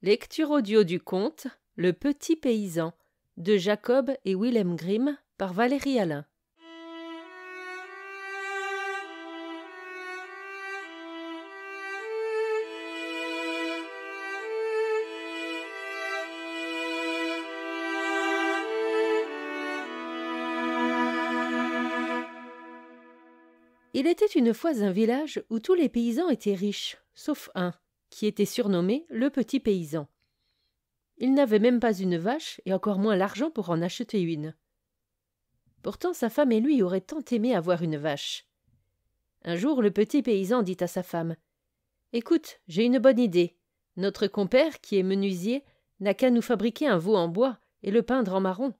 Lecture audio du conte Le petit paysan de Jacob et Willem Grimm par Valérie Alain. Il était une fois un village où tous les paysans étaient riches, sauf un, qui était surnommé le petit paysan. Il n'avait même pas une vache et encore moins l'argent pour en acheter une. Pourtant sa femme et lui auraient tant aimé avoir une vache. Un jour le petit paysan dit à sa femme « Écoute, j'ai une bonne idée. Notre compère, qui est menuisier, n'a qu'à nous fabriquer un veau en bois et le peindre en marron,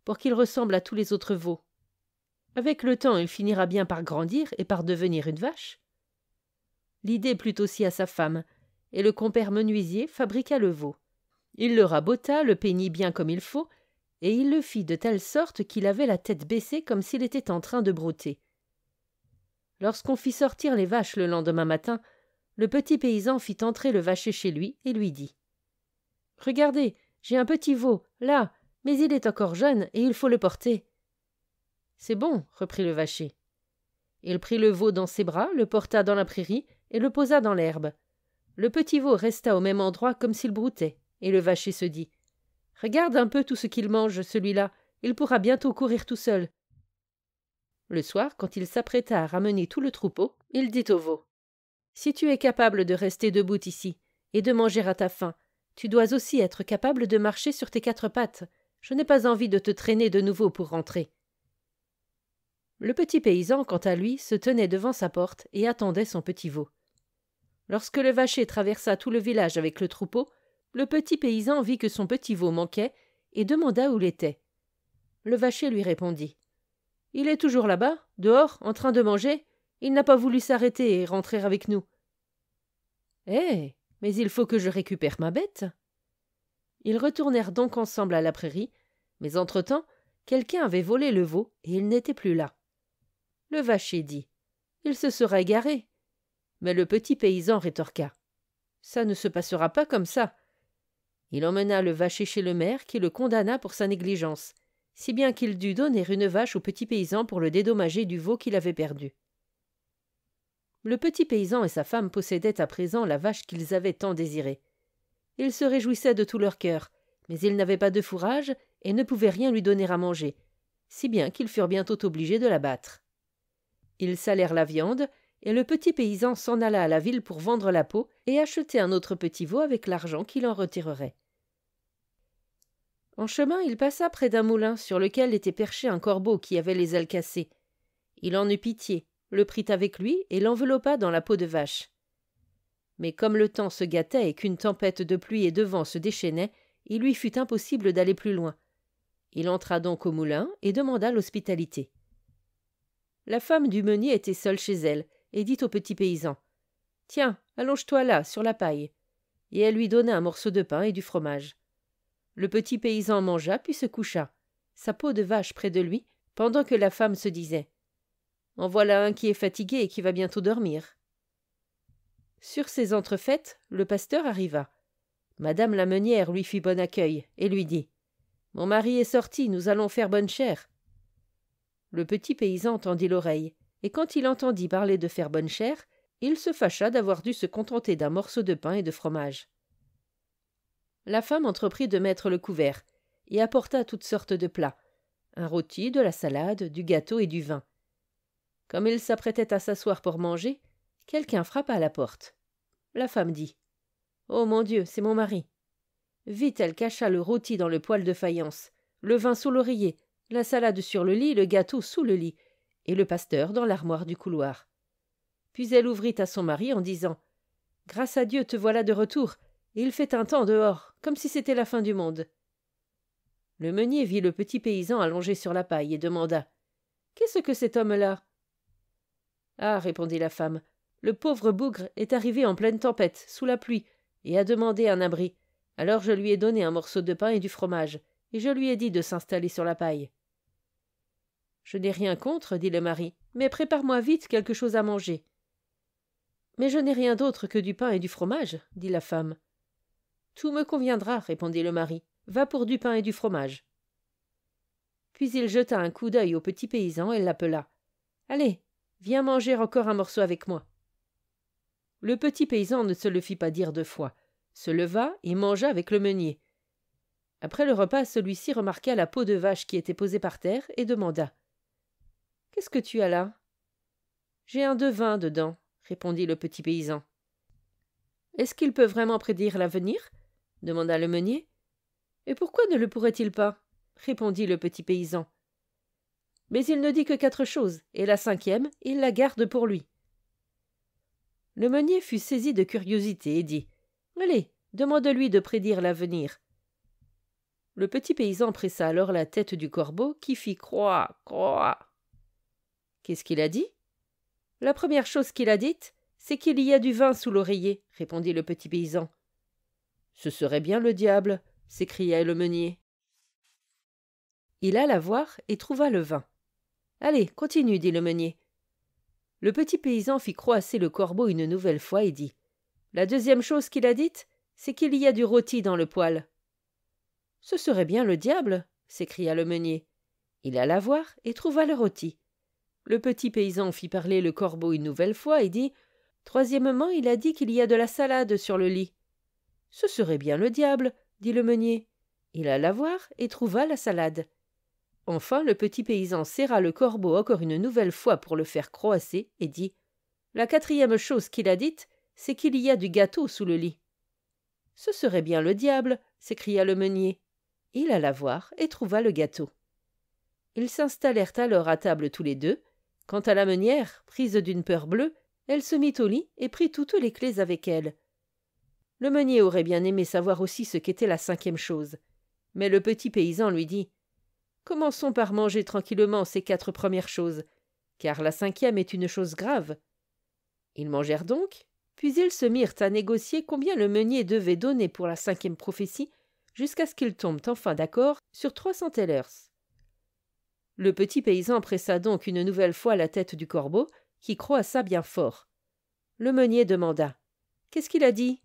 pour qu'il ressemble à tous les autres veaux. Avec le temps, il finira bien par grandir et par devenir une vache. » L'idée plut aussi à sa femme, et le compère menuisier fabriqua le veau. Il le rabota, le peignit bien comme il faut, et il le fit de telle sorte qu'il avait la tête baissée comme s'il était en train de brouter. Lorsqu'on fit sortir les vaches le lendemain matin, le petit paysan fit entrer le vacher chez lui et lui dit « Regardez, j'ai un petit veau, là, mais il est encore jeune et il faut le porter. » « C'est bon, reprit le vacher. Il prit le veau dans ses bras, le porta dans la prairie et le posa dans l'herbe. Le petit veau resta au même endroit comme s'il broutait, et le vacher se dit « Regarde un peu tout ce qu'il mange, celui-là, il pourra bientôt courir tout seul. » Le soir, quand il s'apprêta à ramener tout le troupeau, il dit au veau « Si tu es capable de rester debout ici et de manger à ta faim, tu dois aussi être capable de marcher sur tes 4 pattes. Je n'ai pas envie de te traîner de nouveau pour rentrer. » Le petit paysan, quant à lui, se tenait devant sa porte et attendait son petit veau. Lorsque le vacher traversa tout le village avec le troupeau, le petit paysan vit que son petit veau manquait et demanda où il était. Le vacher lui répondit « Il est toujours là-bas, dehors, en train de manger. Il n'a pas voulu s'arrêter et rentrer avec nous. »« Eh, mais il faut que je récupère ma bête. » Ils retournèrent donc ensemble à la prairie, mais entre-temps, quelqu'un avait volé le veau et il n'était plus là. Le vacher dit « Il se sera égaré. » Mais le petit paysan rétorqua « Ça ne se passera pas comme ça. » Il emmena le vacher chez le maire qui le condamna pour sa négligence, si bien qu'il dut donner une vache au petit paysan pour le dédommager du veau qu'il avait perdu. Le petit paysan et sa femme possédaient à présent la vache qu'ils avaient tant désirée. Ils se réjouissaient de tout leur cœur, mais ils n'avaient pas de fourrage et ne pouvaient rien lui donner à manger, si bien qu'ils furent bientôt obligés de la battre. Ils salèrent la viande, et le petit paysan s'en alla à la ville pour vendre la peau et acheter un autre petit veau avec l'argent qu'il en retirerait. En chemin, il passa près d'un moulin sur lequel était perché un corbeau qui avait les ailes cassées. Il en eut pitié, le prit avec lui et l'enveloppa dans la peau de vache. Mais comme le temps se gâtait et qu'une tempête de pluie et de vent se déchaînait, il lui fut impossible d'aller plus loin. Il entra donc au moulin et demanda l'hospitalité. La femme du meunier était seule chez elle, et dit au petit paysan « Tiens, allonge-toi là, sur la paille. » Et elle lui donna un morceau de pain et du fromage. Le petit paysan mangea, puis se coucha, sa peau de vache près de lui, pendant que la femme se disait « En voilà un qui est fatigué et qui va bientôt dormir. » Sur ces entrefaites, le pasteur arriva. Madame la meunière lui fit bon accueil, et lui dit « Mon mari est sorti, nous allons faire bonne chère. » Le petit paysan tendit l'oreille, et quand il entendit parler de faire bonne chère, il se fâcha d'avoir dû se contenter d'un morceau de pain et de fromage. La femme entreprit de mettre le couvert, et apporta toutes sortes de plats, un rôti, de la salade, du gâteau et du vin. Comme il s'apprêtait à s'asseoir pour manger, quelqu'un frappa à la porte. La femme dit « Oh mon Dieu, c'est mon mari. » Vite elle cacha le rôti dans le poêle de faïence, le vin sous l'oreiller, la salade sur le lit, le gâteau sous le lit, et le pasteur dans l'armoire du couloir. Puis elle ouvrit à son mari en disant « Grâce à Dieu, te voilà de retour, et il fait un temps dehors, comme si c'était la fin du monde. » Le meunier vit le petit paysan allongé sur la paille et demanda « Qu'est-ce que cet homme-là » ?« Ah, répondit la femme, le pauvre bougre est arrivé en pleine tempête, sous la pluie, et a demandé un abri. Alors je lui ai donné un morceau de pain et du fromage, et je lui ai dit de s'installer sur la paille. » « Je n'ai rien contre, dit le mari, mais prépare-moi vite quelque chose à manger. »« Mais je n'ai rien d'autre que du pain et du fromage, dit la femme. » Tout me conviendra, répondit le mari. Va pour du pain et du fromage. Puis il jeta un coup d'œil au petit paysan et l'appela. Allez, viens manger encore un morceau avec moi. Le petit paysan ne se le fit pas dire 2 fois, se leva et mangea avec le meunier. Après le repas, celui-ci remarqua la peau de vache qui était posée par terre et demanda. « Qu'est-ce que tu as là ?»« J'ai un devin dedans, » répondit le petit paysan. « Est-ce qu'il peut vraiment prédire l'avenir ?» demanda le meunier. « Et pourquoi ne le pourrait-il pas ?» répondit le petit paysan. « Mais il ne dit que 4 choses, et la 5e, il la garde pour lui. » Le meunier fut saisi de curiosité et dit. « Allez, demande-lui de prédire l'avenir. » Le petit paysan pressa alors la tête du corbeau qui fit croix, croix. « Qu'est-ce qu'il a dit ?»« La première chose qu'il a dite, c'est qu'il y a du vin sous l'oreiller, » répondit le petit paysan. « Ce serait bien le diable, » s'écria le meunier. Il alla voir et trouva le vin. « Allez, continue, dit le meunier. » Le petit paysan fit croasser le corbeau une nouvelle fois et dit. « La deuxième chose qu'il a dite, c'est qu'il y a du rôti dans le poêle. »« Ce serait bien le diable, » s'écria le meunier. Il alla voir et trouva le rôti. Le petit paysan fit parler le corbeau une nouvelle fois et dit. « Troisièmement, il a dit qu'il y a de la salade sur le lit. »« Ce serait bien le diable, » dit le meunier. Il alla voir et trouva la salade. Enfin, le petit paysan serra le corbeau encore une nouvelle fois pour le faire croasser et dit. « La 4e chose qu'il a dite, c'est qu'il y a du gâteau sous le lit. »« Ce serait bien le diable, » s'écria le meunier. Il alla voir et trouva le gâteau. Ils s'installèrent alors à table tous les deux. Quant à la meunière, prise d'une peur bleue, elle se mit au lit et prit toutes les clés avec elle. Le meunier aurait bien aimé savoir aussi ce qu'était la 5e chose. Mais le petit paysan lui dit. Commençons par manger tranquillement ces 4 premières choses, car la 5e est une chose grave. Ils mangèrent donc, puis ils se mirent à négocier combien le meunier devait donner pour la 5e prophétie, jusqu'à ce qu'ils tombent enfin d'accord sur 300 thalers. Le petit paysan pressa donc une nouvelle fois la tête du corbeau, qui croassa bien fort. Le meunier demanda. « Qu'est-ce qu'il a dit ?»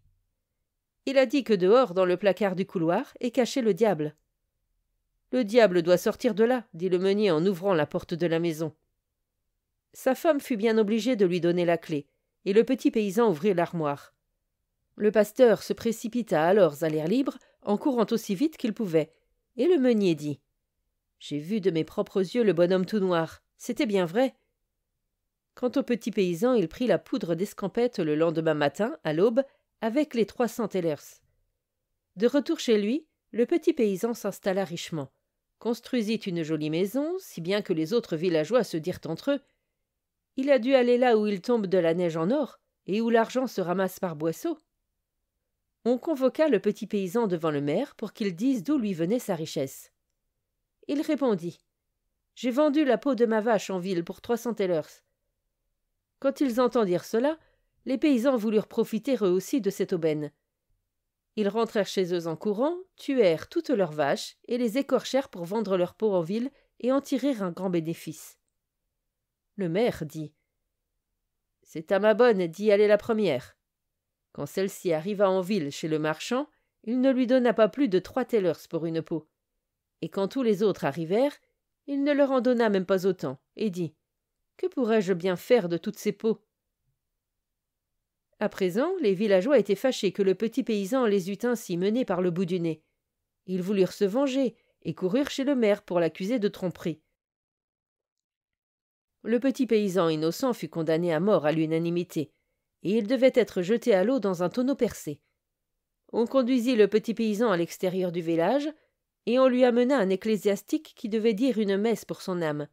Il a dit que dehors, dans le placard du couloir, est caché le diable. « Le diable doit sortir de là, » dit le meunier en ouvrant la porte de la maison. Sa femme fut bien obligée de lui donner la clé, et le petit paysan ouvrit l'armoire. Le pasteur se précipita alors à l'air libre, en courant aussi vite qu'il pouvait, et le meunier dit. « J'ai vu de mes propres yeux le bonhomme tout noir. C'était bien vrai. » Quant au petit paysan, il prit la poudre d'escampette le lendemain matin, à l'aube, avec les 300 thalers. De retour chez lui, le petit paysan s'installa richement, construisit une jolie maison, si bien que les autres villageois se dirent entre eux. Il a dû aller là où il tombe de la neige en or, et où l'argent se ramasse par boisseaux. On convoqua le petit paysan devant le maire pour qu'il dise d'où lui venait sa richesse. Il répondit. « J'ai vendu la peau de ma vache en ville pour 300 thalers. » Quand ils entendirent cela, les paysans voulurent profiter eux aussi de cette aubaine. Ils rentrèrent chez eux en courant, tuèrent toutes leurs vaches et les écorchèrent pour vendre leur peau en ville et en tirer un grand bénéfice. Le maire dit. « C'est à ma bonne d'y aller la première. » Quand celle-ci arriva en ville chez le marchand, il ne lui donna pas plus de 3 thalers pour une peau. Et quand tous les autres arrivèrent, il ne leur en donna même pas autant, et dit. « Que pourrais-je bien faire de toutes ces peaux ?» À présent, les villageois étaient fâchés que le petit paysan les eût ainsi menés par le bout du nez. Ils voulurent se venger et coururent chez le maire pour l'accuser de tromperie. Le petit paysan innocent fut condamné à mort à l'unanimité, et il devait être jeté à l'eau dans un tonneau percé. On conduisit le petit paysan à l'extérieur du village, et on lui amena un ecclésiastique qui devait dire une messe pour son âme.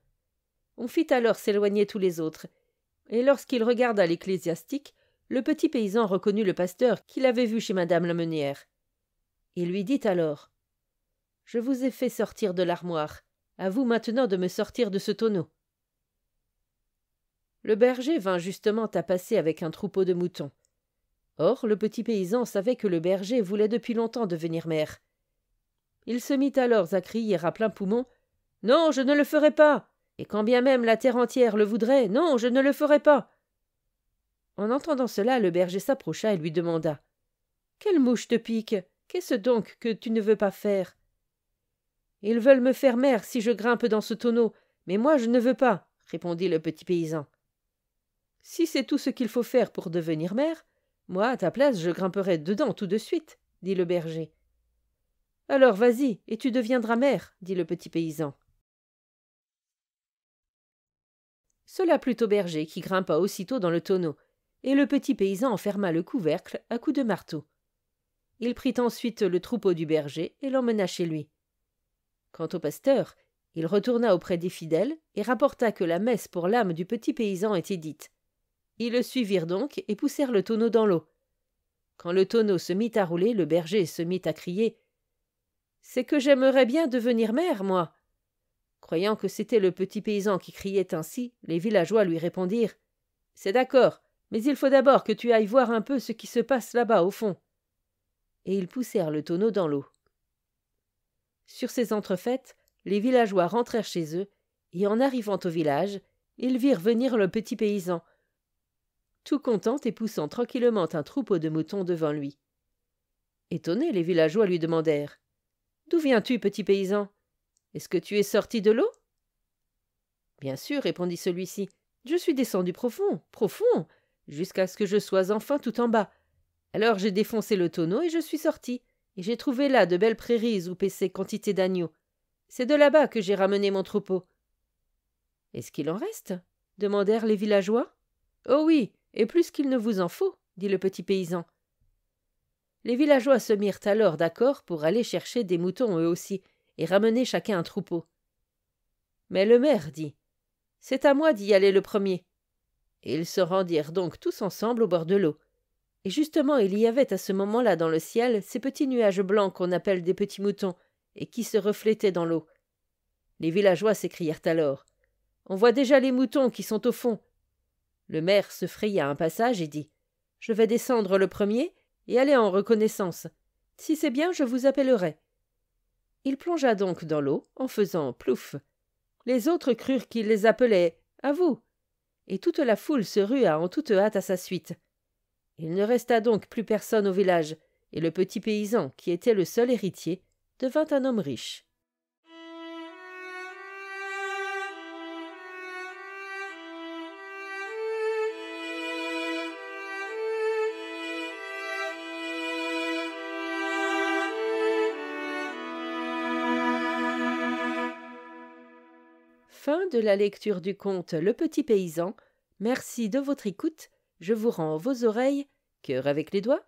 On fit alors s'éloigner tous les autres, et lorsqu'il regarda l'ecclésiastique, le petit paysan reconnut le pasteur qu'il avait vu chez madame la meunière. Il lui dit alors. « Je vous ai fait sortir de l'armoire. À vous maintenant de me sortir de ce tonneau. » Le berger vint justement à passer avec un troupeau de moutons. Or, le petit paysan savait que le berger voulait depuis longtemps devenir maire. Il se mit alors à crier à plein poumon. « Non, je ne le ferai pas. Et quand bien même la terre entière le voudrait, non, je ne le ferai pas. » En entendant cela, le berger s'approcha et lui demanda. « Quelle mouche te pique ?» Qu'est-ce donc que tu ne veux pas faire? Ils veulent me faire mère si je grimpe dans ce tonneau, mais moi je ne veux pas, répondit le petit paysan. Si c'est tout ce qu'il faut faire pour devenir mère, moi, à ta place, je grimperai dedans tout de suite, dit le berger. Alors vas-y, et tu deviendras mère, dit le petit paysan. Cela plut au berger qui grimpa aussitôt dans le tonneau, et le petit paysan en ferma le couvercle à coups de marteau. Il prit ensuite le troupeau du berger et l'emmena chez lui. Quant au pasteur, il retourna auprès des fidèles et rapporta que la messe pour l'âme du petit paysan était dite. Ils le suivirent donc et poussèrent le tonneau dans l'eau. Quand le tonneau se mit à rouler, le berger se mit à crier « C'est que j'aimerais bien devenir mère, moi !» Croyant que c'était le petit paysan qui criait ainsi, les villageois lui répondirent « C'est d'accord, mais il faut d'abord que tu ailles voir un peu ce qui se passe là-bas au fond. » Et ils poussèrent le tonneau dans l'eau. Sur ces entrefaites, les villageois rentrèrent chez eux, et en arrivant au village, ils virent venir le petit paysan, tout content et poussant tranquillement un troupeau de moutons devant lui. Étonnés, les villageois lui demandèrent « D'où viens-tu, petit paysan? Est-ce que tu es sorti de l'eau ?» « Bien sûr, répondit celui-ci, je suis descendu profond, profond, jusqu'à ce que je sois enfin tout en bas. Alors j'ai défoncé le tonneau et je suis sorti, et j'ai trouvé là de belles prairies où paissaient quantité d'agneaux. C'est de là-bas que j'ai ramené mon troupeau. »« Est-ce qu'il en reste ?» demandèrent les villageois. « Oh oui, et plus qu'il ne vous en faut, » dit le petit paysan. Les villageois se mirent alors d'accord pour aller chercher des moutons eux aussi, et ramener chacun un troupeau. Mais le maire dit « C'est à moi d'y aller le premier. » Et ils se rendirent donc tous ensemble au bord de l'eau. Et justement il y avait à ce moment-là dans le ciel ces petits nuages blancs qu'on appelle des petits moutons, et qui se reflétaient dans l'eau. Les villageois s'écrièrent alors « On voit déjà les moutons qui sont au fond. » Le maire se fraya un passage et dit « Je vais descendre le premier et aller en reconnaissance. Si c'est bien, je vous appellerai. » Il plongea donc dans l'eau en faisant plouf. Les autres crurent qu'il les appelait « À vous !» et toute la foule se rua en toute hâte à sa suite. Il ne resta donc plus personne au village, et le petit paysan, qui était le seul héritier, devint un homme riche. Fin de la lecture du conte Le Petit Paysan. Merci de votre écoute. Je vous rends vos oreilles. Cœur avec les doigts.